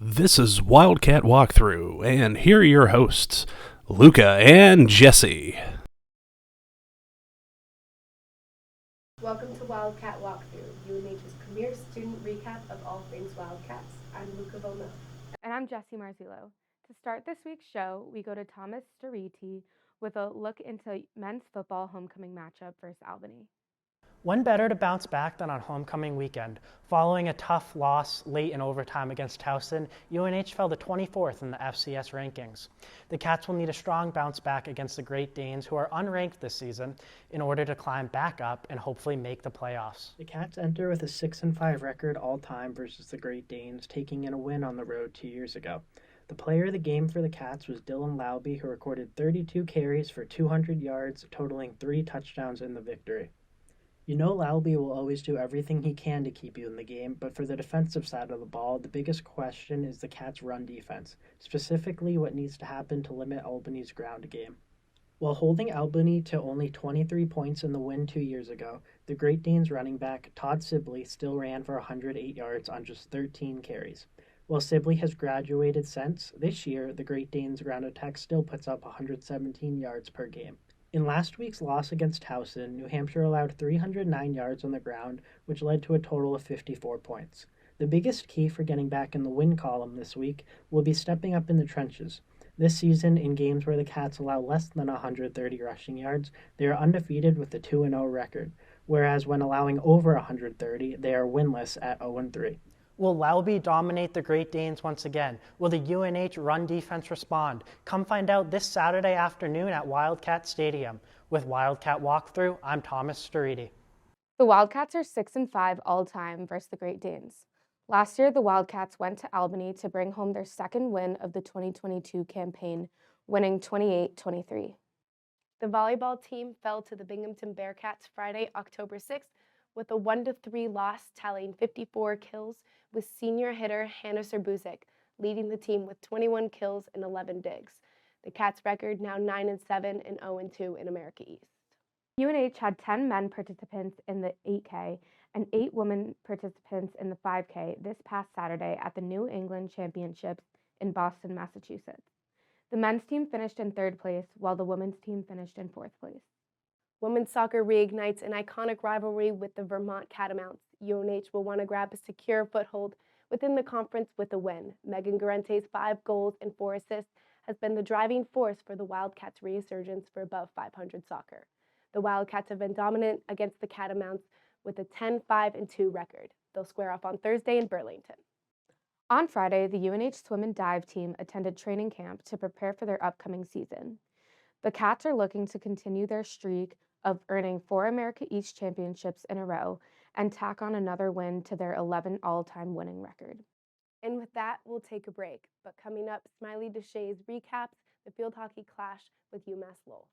This is Wildcat Walkthrough, and here are your hosts, Luca and Jesse. Welcome to Wildcat Walkthrough, UNH's premier student recap of all things Wildcats. I'm Luca Villanova. And I'm Jesse Marzullo. To start this week's show, we go to Thomas Storiti with a look into men's football homecoming matchup versus Albany. When better to bounce back than on homecoming weekend? Following a tough loss late in overtime against Towson, UNH fell to 24th in the FCS rankings. The Cats will need a strong bounce back against the Great Danes, who are unranked this season, in order to climb back up and hopefully make the playoffs. The Cats enter with a 6-5 record all-time versus the Great Danes, taking in a win on the road 2 years ago. The player of the game for the Cats was Dylan Lauby, who recorded 32 carries for 200 yards, totaling 3 touchdowns in the victory. You know Lauby will always do everything he can to keep you in the game, but for the defensive side of the ball, the biggest question is the Cats' run defense, specifically what needs to happen to limit Albany's ground game. While holding Albany to only 23 points in the win 2 years ago, the Great Danes running back Todd Sibley still ran for 108 yards on just 13 carries. While Sibley has graduated since, this year the Great Danes ground attack still puts up 117 yards per game. In last week's loss against Towson, New Hampshire allowed 309 yards on the ground, which led to a total of 54 points. The biggest key for getting back in the win column this week will be stepping up in the trenches. This season, in games where the Cats allow less than 130 rushing yards, they are undefeated with a 2-0 record, whereas when allowing over 130, they are winless at 0-3. Will Lauby dominate the Great Danes once again? Will the UNH run defense respond? Come find out this Saturday afternoon at Wildcat Stadium. With Wildcat Walkthrough, I'm Thomas Storiti. The Wildcats are 6-5 all-time versus the Great Danes. Last year, the Wildcats went to Albany to bring home their second win of the 2022 campaign, winning 28-23. The volleyball team fell to the Binghamton Bearcats Friday, October 6th, with a 1-3 loss, tallying 54 kills, with senior hitter Hannah Serbuzic leading the team with 21 kills and 11 digs. The Cats' record now 9-7 and 0-2 in America East. UNH had 10 men participants in the 8K and 8 women participants in the 5K this past Saturday at the New England Championships in Boston, Massachusetts. The men's team finished in 3rd place, while the women's team finished in 4th place. Women's soccer reignites an iconic rivalry with the Vermont Catamounts. UNH will want to grab a secure foothold within the conference with a win. Megan Garante's 5 goals and 4 assists has been the driving force for the Wildcats' resurgence for above 500 soccer. The Wildcats have been dominant against the Catamounts with a 10-5-2 record. They'll square off on Thursday in Burlington. On Friday, the UNH swim and dive team attended training camp to prepare for their upcoming season. The Cats are looking to continue their streak of earning 4 America East championships in a row and tack on another win to their 11 all-time winning record. And with that, we'll take a break. But coming up, Smiley DeShays recaps the field hockey clash with UMass Lowell.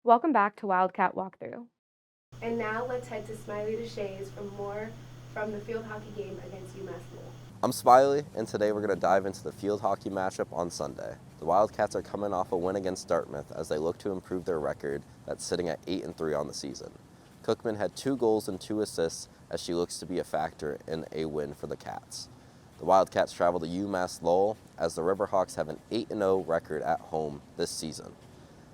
Welcome back to Wildcat Walkthrough. And now let's head to Smiley DeShays for more from the field hockey game against UMass Lowell. I'm Smiley, and today we're going to dive into the field hockey matchup on Sunday. The Wildcats are coming off a win against Dartmouth as they look to improve their record that's sitting at 8-3 on the season. Cookman had 2 goals and 2 assists as she looks to be a factor in a win for the Cats. The Wildcats travel to UMass Lowell as the Riverhawks have an 8-0 record at home this season.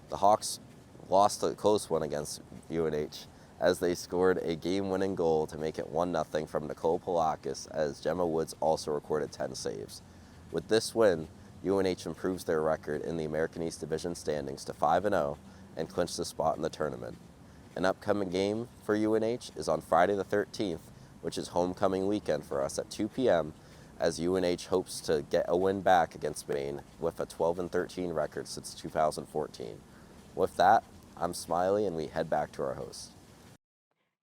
The Hawks lost a close one against UNH as they scored a game-winning goal to make it 1-0 from Nicole Polakis, as Gemma Woods also recorded 10 saves. With this win, UNH improves their record in the American East Division standings to 5-0 and clinched the spot in the tournament. An upcoming game for UNH is on Friday the 13th, which is homecoming weekend for us at 2 p.m., as UNH hopes to get a win back against Maine with a 12-13 record since 2014. With that, I'm Smiley, and we head back to our host.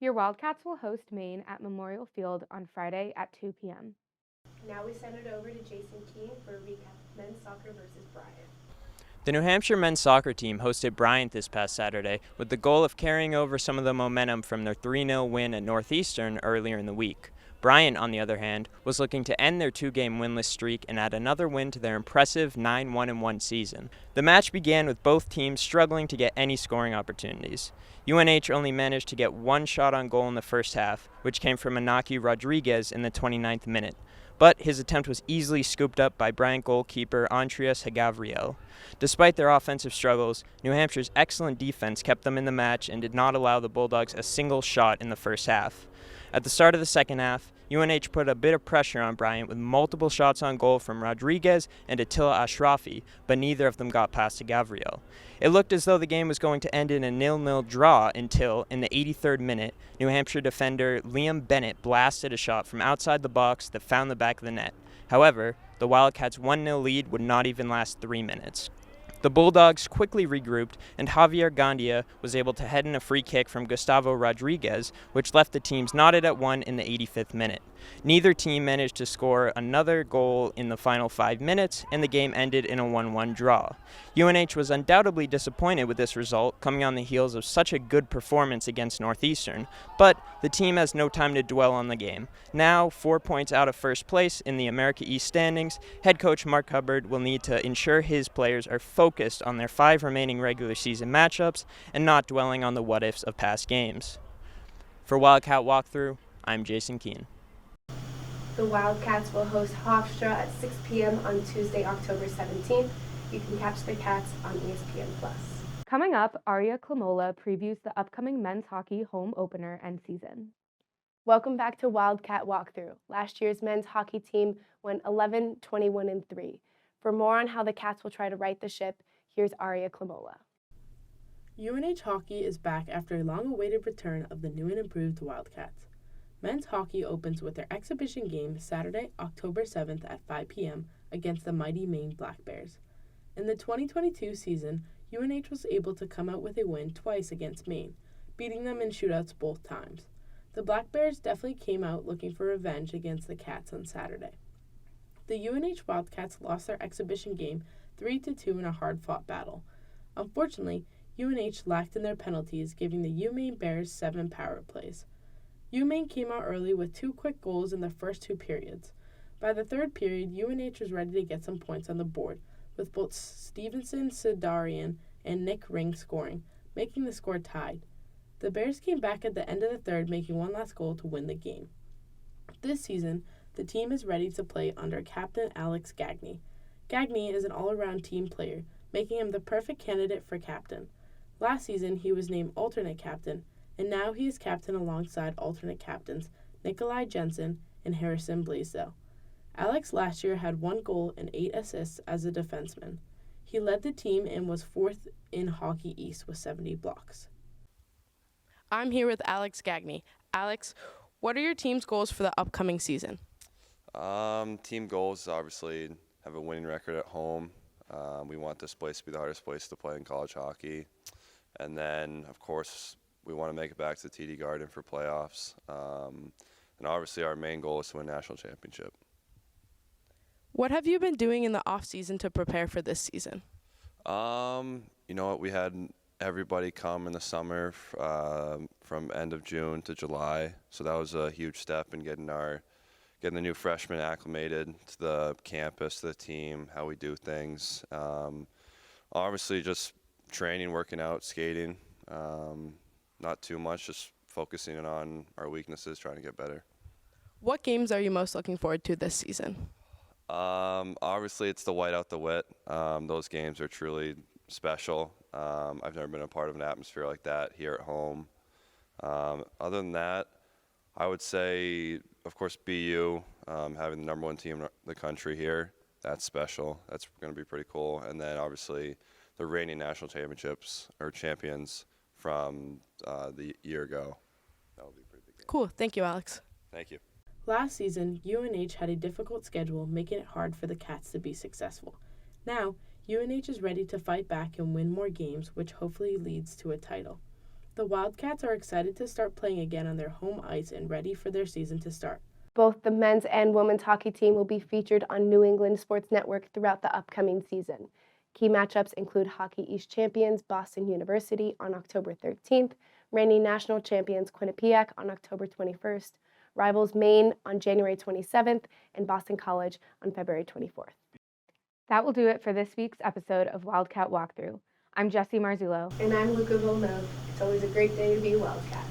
Your Wildcats will host Maine at Memorial Field on Friday at 2 p.m. Now we send it over to Jason Keene for a recap of men's soccer versus Bryant. The New Hampshire men's soccer team hosted Bryant this past Saturday with the goal of carrying over some of the momentum from their 3-0 win at Northeastern earlier in the week. Bryant, on the other hand, was looking to end their 2-game winless streak and add another win to their impressive 9-1-1 season. The match began with both teams struggling to get any scoring opportunities. UNH only managed to get 1 shot on goal in the first half, which came from Inaki Rodriguez in the 29th minute. but his attempt was easily scooped up by Bryant goalkeeper Andreas Hagavriel. Despite their offensive struggles, New Hampshire's excellent defense kept them in the match and did not allow the Bulldogs a single shot in the first half. At the start of the second half, UNH put a bit of pressure on Bryant with multiple shots on goal from Rodriguez and Attila Ashrafi, but neither of them got past to Gabriel. It looked as though the game was going to end in a 0-0 draw until, in the 83rd minute, New Hampshire defender Liam Bennett blasted a shot from outside the box that found the back of the net. However, the Wildcats' 1-0 lead would not even last 3 minutes. The Bulldogs quickly regrouped, and Javier Gandia was able to head in a free kick from Gustavo Rodriguez, which left the teams knotted at 1 in the 85th minute. Neither team managed to score another goal in the final 5 minutes, and the game ended in a 1-1 draw. UNH was undoubtedly disappointed with this result, coming on the heels of such a good performance against Northeastern, but the team has no time to dwell on the game. Now, 4 points out of first place in the America East standings, head coach Mark Hubbard will need to ensure his players are focused on their 5 remaining regular season matchups and not dwelling on the what-ifs of past games. For Wildcat Walkthrough, I'm Jason Keene. The Wildcats will host Hofstra at 6 p.m. on Tuesday, October 17th. You can catch the Cats on ESPN+. Coming up, Arya Klamola previews the upcoming men's hockey home opener and season. Welcome back to Wildcat Walkthrough. Last year's men's hockey team went 11-21-3. For more on how the Cats will try to right the ship, here's Arya Klamola. UNH hockey is back after a long-awaited return of the new and improved Wildcats. Men's hockey opens with their exhibition game Saturday, October 7th at 5 p.m. against the mighty Maine Black Bears. In the 2022 season, UNH was able to come out with a win twice against Maine, beating them in shootouts both times. The Black Bears definitely came out looking for revenge against the Cats on Saturday. The UNH Wildcats lost their exhibition game 3-2 in a hard-fought battle. Unfortunately, UNH lacked in their penalties, giving the UMaine Bears 7 power plays. UMaine came out early with 2 quick goals in the first 2 periods. By the third period, UNH was ready to get some points on the board, with both Stevenson Sidarian and Nick Ring scoring, making the score tied. The Bears came back at the end of the third, making one last goal to win the game. This season, the team is ready to play under captain Alex Gagne. Gagne is an all-around team player, making him the perfect candidate for captain. Last season, he was named alternate captain, and now he is captain alongside alternate captains Nikolai Jensen and Harrison Blaisdell. Alex last year had 1 goal and 8 assists as a defenseman. He led the team and was 4th in Hockey East with 70 blocks. I'm here with Alex Gagne. Alex, what are your team's goals for the upcoming season? Team goals obviously have a winning record at home. We want this place to be the hardest place to play in college hockey. And then, of course, we want to make it back to the TD Garden for playoffs. And obviously our main goal is to win a national championship. What have you been doing in the off-season to prepare for this season? You know what, we had everybody come in the summer from end of June to July. So that was a huge step in getting the new freshmen acclimated to the campus, to the team, how we do things. Obviously just training, working out, skating. Not too much, just focusing on our weaknesses, trying to get better. What games are you most looking forward to this season? Obviously, it's the white out the wet. Those games are truly special. I've never been a part of an atmosphere like that here at home. Other than that, I would say, of course, BU, having the #1 team in the country here, that's special. That's going to be pretty cool. And then, obviously, the reigning national championships or champions from the year ago. That would be a pretty big game. Cool. Thank you, Alex. Thank you. Last season, UNH had a difficult schedule, making it hard for the Cats to be successful. Now, UNH is ready to fight back and win more games, which hopefully leads to a title. The Wildcats are excited to start playing again on their home ice and ready for their season to start. Both the men's and women's hockey team will be featured on New England Sports Network throughout the upcoming season. Key matchups include Hockey East champions Boston University on October 13th, reigning national champions Quinnipiac on October 21st, rivals Maine on January 27th, and Boston College on February 24th. That will do it for this week's episode of Wildcat Walkthrough. I'm Jessie Marzullo. And I'm Luca Villeneuve. It's always a great day to be a Wildcat.